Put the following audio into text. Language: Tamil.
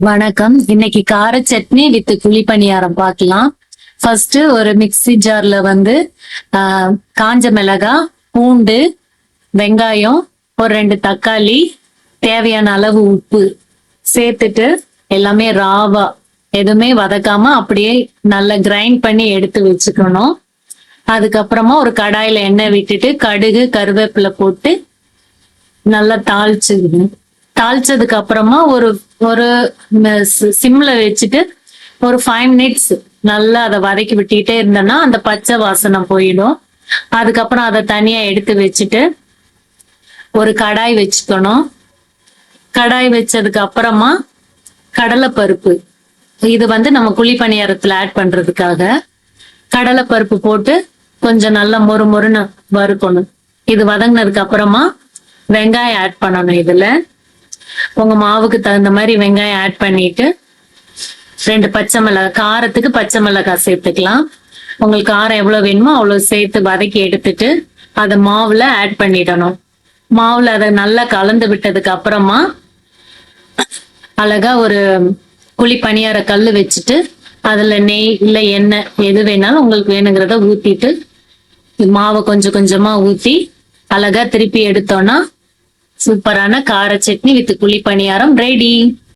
வணக்கம். இன்னைக்கு கார சட்னி வித் குழி பணியாரம் பார்க்கலாம். ஃபர்ஸ்ட் ஒரு மிக்ஸி ஜார்ல காஞ்ச மிளகாய், பூண்டு, வெங்காயம், ஒரு 2 தக்காளி, தேவையான அளவு உப்பு சேர்த்துட்டு எல்லாமே ராவா எதுவுமே வதக்காம அப்படியே நல்லா கிரைண்ட் பண்ணி எடுத்து வச்சுக்கணும். அதுக்கப்புறமா ஒரு கடாயில எண்ணெய் விட்டுட்டு கடுகு, கருவேப்பிலை போட்டு நல்லா தாளிச்சுக்கணும். தாளிச்சதுக்கு அப்புறமா ஒரு ஒரு சிம்ல வச்சுட்டு ஒரு 5 மினிட்ஸ் நல்லா அதை வதக்கி விட்டுக்கிட்டே இருந்தோம்னா அந்த பச்சை வாசனை போயிடும். அதுக்கப்புறம் அதை தனியா எடுத்து வச்சுட்டு ஒரு கடாய் வச்சுக்கணும். கடாய் வச்சதுக்கு அப்புறமா கடலைப்பருப்பு, இது நம்ம குழி பணியாரத்துல ஆட் பண்றதுக்காக கடலைப்பருப்பு போட்டு கொஞ்சம் நல்லா மொறு மொறுன்னு வறுக்கணும். இது வதங்கினதுக்கு அப்புறமா வெங்காயம் ஆட் பண்ணணும். இதுல உங்க மாவுக்கு தகுந்த மாதிரி வெங்காயம் ஆட் பண்ணிட்டு 2 பச்சை மிளகாய், காரத்துக்கு பச்சை மிளகாய் சேர்த்துக்கலாம். உங்களுக்கு காரம் எவ்வளவு வேணுமோ அவ்வளவு சேர்த்து வதக்கி எடுத்துட்டு அதை மாவுல ஆட் பண்ணிடணும். மாவுல அதை நல்லா கலந்து விட்டதுக்கு அப்புறமா அழகா ஒரு குழி பணியார கல்லு வச்சுட்டு அதுல நெய் இல்ல எண்ணெய் எது வேணாலும் உங்களுக்கு வேணுங்கிறத ஊத்திட்டு மாவை கொஞ்சம் கொஞ்சமா ஊத்தி அழகா திருப்பி எடுத்தோம்னா சூப்பரான கார சட்னி வித் குழி பணியாரம் ரெடி.